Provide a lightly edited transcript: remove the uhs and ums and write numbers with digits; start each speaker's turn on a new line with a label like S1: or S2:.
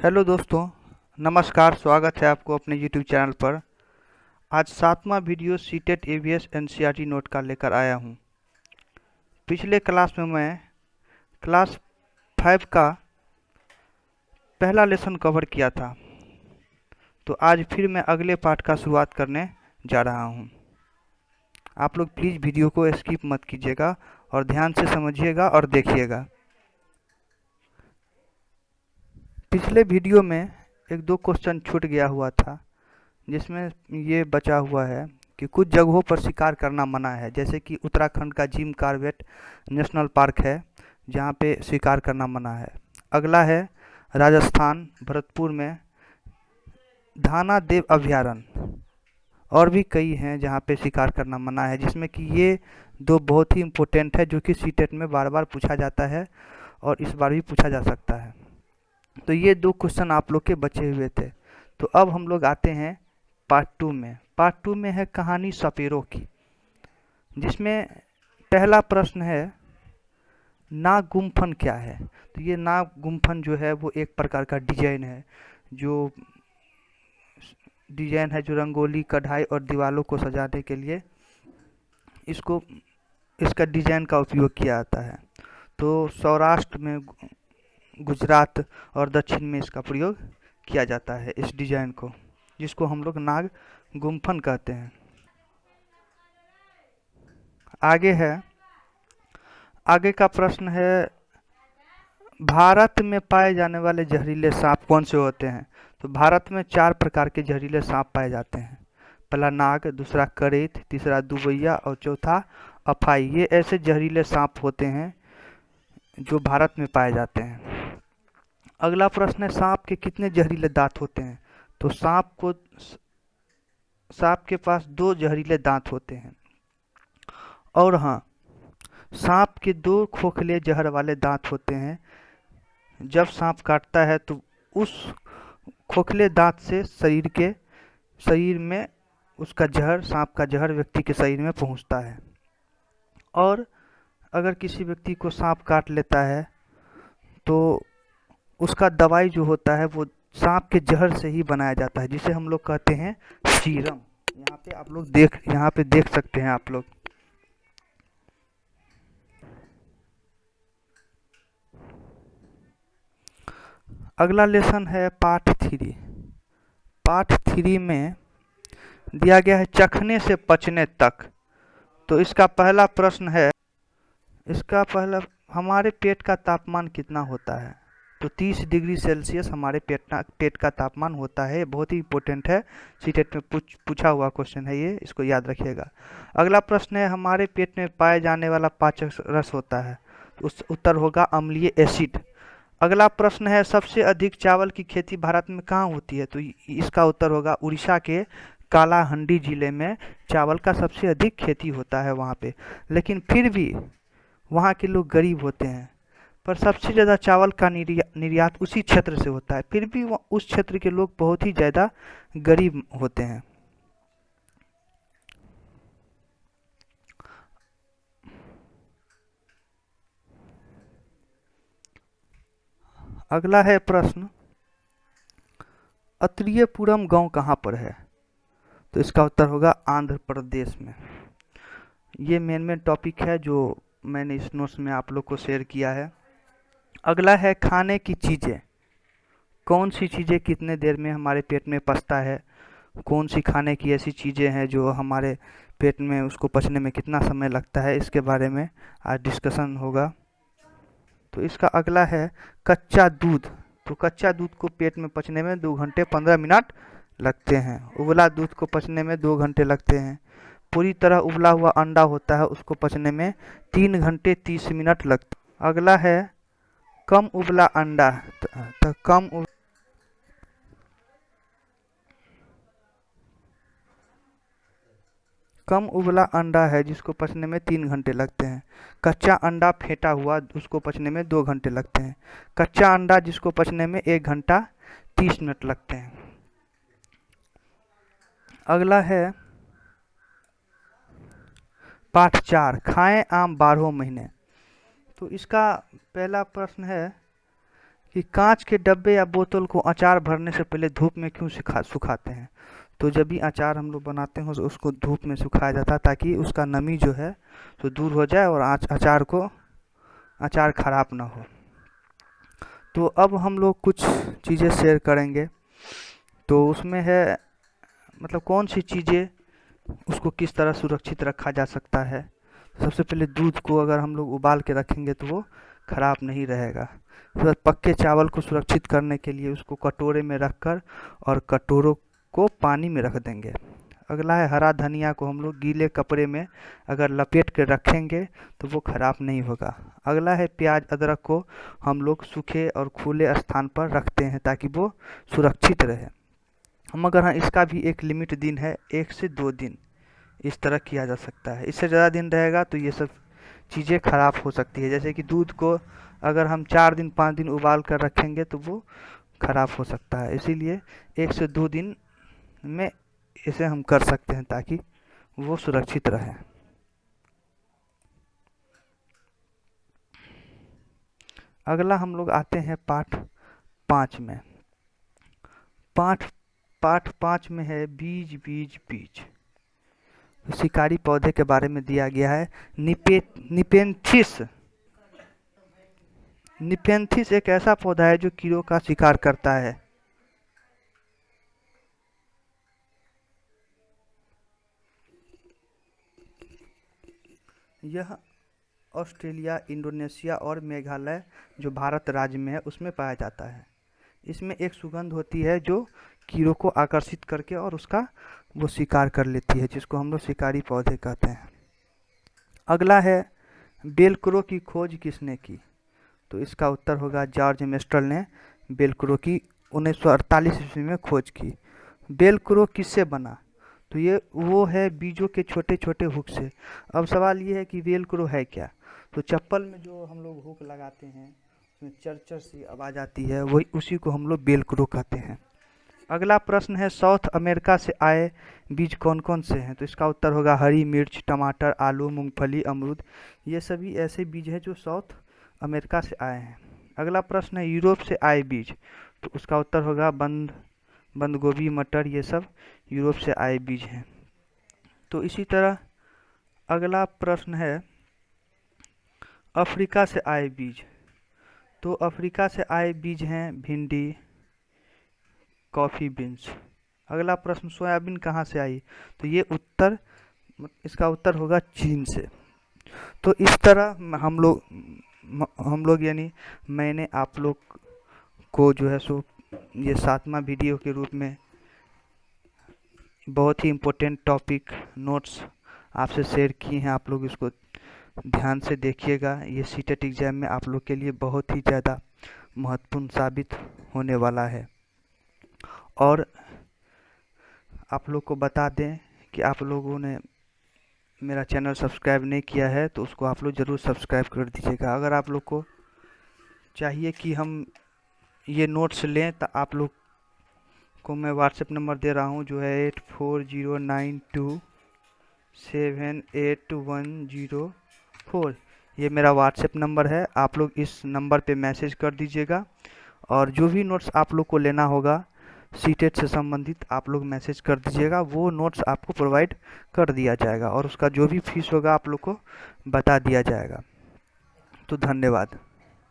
S1: Hello दोस्तों, नमस्कार। स्वागत है आपको अपने यूट्यूब चैनल पर। आज 7वां video CTET EVS NCERT note का लेकर आया हूं। पिछले क्लास में मैं क्लास 5 का पहला लेसन कवर किया था, तो आज फिर मैं अगले पार्ट का शुरुआत करने जा रहा हूं। आप लोग प्लीज़ वीडियो को स्किप मत कीजिएगा और ध्यान से समझिएगा और देखिएगा। पिछले वीडियो में एक दो क्वेश्चन छूट गया हुआ था, जिसमें ये बचा हुआ है कि कुछ जगहों पर शिकार करना मना है, जैसे कि उत्तराखंड का जिम कॉर्बेट नेशनल पार्क है, जहाँ पे शिकार करना मना है। अगला है राजस्थान भरतपुर में धाना देव अभयारण्य, और भी कई हैं जहाँ पे शिकार करना मना है, जिसमें कि ये दो बहुत ही इम्पोर्टेंट है, जो कि सीटेट में बार बार पूछा जाता है और इस बार भी पूछा जा सकता है। तो ये दो क्वेश्चन आप लोग के बचे हुए थे। तो अब हम लोग आते हैं पार्ट 2 में। पार्ट 2 में है कहानी सपेरों की, जिसमें पहला प्रश्न है नाग गुम्फन क्या है। तो ये नाग गुम्फन जो है वो एक प्रकार का डिजाइन है, जो रंगोली कढ़ाई और दीवारों को सजाने के लिए इसका डिजाइन का उपयोग किया जाता है। तो सौराष्ट्र में, गुजरात और दक्षिण में इसका प्रयोग किया जाता है, इस डिजाइन को, जिसको हम लोग नाग गुम्फन कहते हैं। आगे का प्रश्न है भारत में पाए जाने वाले जहरीले सांप कौन से होते हैं। तो भारत में 4 प्रकार के जहरीले सांप पाए जाते हैं। पहला नाग, दूसरा करेत, तीसरा दुबैया और चौथा अफाई। ये ऐसे जहरीले सांप होते हैं जो भारत में पाए जाते हैं। अगला प्रश्न है सांप के कितने जहरीले दांत होते हैं। तो सांप के पास 2 जहरीले दांत होते हैं। और हाँ, सांप के 2 खोखले जहर वाले दांत होते हैं। जब सांप काटता है तो उस खोखले दांत से शरीर में उसका जहर, सांप का जहर व्यक्ति के शरीर में पहुंचता है। और अगर किसी व्यक्ति को सांप काट लेता है तो उसका दवाई जो होता है वो सांप के जहर से ही बनाया जाता है, जिसे हम लोग कहते हैं सीरम। यहाँ पे देख सकते हैं आप लोग। अगला लेसन है पार्ट 3। पार्ट 3 में दिया गया है चखने से पचने तक। तो इसका पहला प्रश्न है, हमारे पेट का तापमान कितना होता है। तो 30 डिग्री सेल्सियस हमारे पेट का तापमान होता है। बहुत ही इंपॉर्टेंट है, सीटेट में पूछा हुआ क्वेश्चन है ये, इसको याद रखिएगा। अगला प्रश्न है हमारे पेट में पाए जाने वाला पाचक रस होता है। उस उत्तर होगा अम्लीय एसिड। अगला प्रश्न है सबसे अधिक चावल की खेती भारत में कहाँ होती है। तो इसका उत्तर होगा उड़ीसा के कालाहंडी जिले में चावल का सबसे अधिक खेती होता है वहाँ पे। लेकिन फिर भी वहाँ के लोग गरीब होते हैं, पर सबसे ज़्यादा चावल का निर्यात उसी क्षेत्र से होता है, फिर भी उस क्षेत्र के लोग बहुत ही ज़्यादा गरीब होते हैं। अगला है प्रश्न अत्रियपुरम गांव कहाँ पर है। तो इसका उत्तर होगा आंध्र प्रदेश में। ये मेन टॉपिक है जो मैंने इस नोट्स में आप लोग को शेयर किया है। अगला है खाने की चीज़ें। कौन सी चीज़ें कितने देर में हमारे पेट में पचता है, कौन सी खाने की ऐसी चीज़ें हैं जो हमारे पेट में उसको पचने में कितना समय लगता है, इसके बारे में आज डिस्कशन होगा। तो इसका अगला है कच्चा दूध। तो कच्चा दूध को पेट में पचने में 2 घंटे 15 मिनट लगते हैं। उबला दूध को पचने में 2 घंटे लगते हैं। पूरी तरह उबला हुआ अंडा होता है, उसको पचने में 3 घंटे 30 मिनट लगते हैं। अगला है कम उबला अंडा। तो कम उबला अंडा है जिसको पचने में 3 घंटे लगते हैं। कच्चा अंडा फेंटा हुआ, उसको पचने में 2 घंटे लगते हैं। कच्चा अंडा जिसको पचने में 1 घंटा 30 मिनट लगते हैं। अगला है पाठ 4 खाएं आम 12 महीने। तो इसका पहला प्रश्न है कि कांच के डब्बे या बोतल को अचार भरने से पहले धूप में क्यों सुखाते हैं। तो जब भी अचार हम लोग बनाते हैं तो उसको धूप में सुखाया जाता है ताकि उसका नमी जो है तो दूर हो जाए और अचार खराब ना हो। तो अब हम लोग कुछ चीज़ें शेयर करेंगे। तो उसमें है मतलब कौन सी चीज़ें उसको किस तरह सुरक्षित रखा जा सकता है। सबसे पहले दूध को अगर हम लोग उबाल के रखेंगे तो वो खराब नहीं रहेगा। उसके बाद पक्के चावल को सुरक्षित करने के लिए उसको कटोरे में रखकर और कटोरों को पानी में रख देंगे। अगला है हरा धनिया को हम लोग गीले कपड़े में अगर लपेट के रखेंगे तो वो खराब नहीं होगा। अगला है प्याज अदरक को हम लोग सूखे और खुले स्थान पर रखते हैं ताकि वो सुरक्षित रहे। हम अगर हाँ इसका भी एक लिमिट दिन है 1 से 2 दिन इस तरह किया जा सकता है। इससे ज़्यादा दिन रहेगा तो ये सब चीज़ें खराब हो सकती है। जैसे कि दूध को अगर हम 4 दिन 5 दिन उबाल कर रखेंगे तो वो खराब हो सकता है। इसीलिए 1 से 2 दिन में इसे हम कर सकते हैं ताकि वो सुरक्षित रहे। अगला हम लोग आते हैं पाठ 5 में। पाठ 5 में है बीज बीज बीज। शिकारी पौधे के बारे में दिया गया है। निपेंथिस निपेंथिस एक ऐसा पौधा है जो कीड़ों का शिकार करता है। यह ऑस्ट्रेलिया, इंडोनेशिया और मेघालय जो भारत राज्य में है उसमें पाया जाता है। इसमें एक सुगंध होती है जो कीड़ों को आकर्षित करके और उसका वो शिकार कर लेती है, जिसको हम लोग शिकारी पौधे कहते हैं। अगला है बेलक्रो की खोज किसने की। तो इसका उत्तर होगा जॉर्ज मेस्टल ने बेलक्रो की 1948 ईस्वी में खोज की। बेलक्रो किससे बना। तो ये वो है बीजों के छोटे छोटे हुक से। अब सवाल ये है कि वेलक्रो है क्या। तो चप्पल में जो हम लोग हुक लगाते हैं उसमें चर चर सी आवाज़ आती है, वही उसी को हम लोग वेलक्रो कहते हैं। अगला प्रश्न है साउथ अमेरिका से आए बीज कौन कौन से हैं। तो इसका उत्तर होगा हरी मिर्च, टमाटर, आलू, मूंगफली, अमरूद। ये सभी ऐसे बीज हैं जो साउथ अमेरिका से आए हैं। अगला प्रश्न है यूरोप से आए बीज। तो उसका उत्तर होगा बंद गोभी, मटर, ये सब यूरोप से आए बीज हैं। तो इसी तरह अगला प्रश्न है अफ्रीका से आए बीज। तो अफ्रीका से आए बीज हैं भिंडी, कॉफ़ी बीन्स। अगला प्रश्न सोयाबीन कहाँ से आई। तो ये इसका उत्तर होगा चीन से। तो इस तरह हम लोग यानी मैंने आप लोग को जो है सो ये 7वां वीडियो के रूप में बहुत ही इम्पोर्टेंट टॉपिक नोट्स आपसे शेयर किए हैं। आप लोग इसको ध्यान से देखिएगा। ये सीटेट एग्ज़ाम में आप लोग के लिए बहुत ही ज़्यादा महत्वपूर्ण साबित होने वाला है। और आप लोग को बता दें कि आप लोगों ने मेरा चैनल सब्सक्राइब नहीं किया है तो उसको आप लोग ज़रूर सब्सक्राइब कर दीजिएगा। अगर आप लोग को चाहिए कि हम ये नोट्स लें तो आप लोग को मैं व्हाट्सएप नंबर दे रहा हूँ जो है 8409278104। ये मेरा व्हाट्सएप नंबर है। आप लोग इस नंबर पे मैसेज कर दीजिएगा और जो भी नोट्स आप लोग को लेना होगा सीटेट से संबंधित आप लोग मैसेज कर दीजिएगा। वो नोट्स आपको प्रोवाइड कर दिया जाएगा और उसका जो भी फीस होगा आप लोग को बता दिया जाएगा। तो धन्यवाद।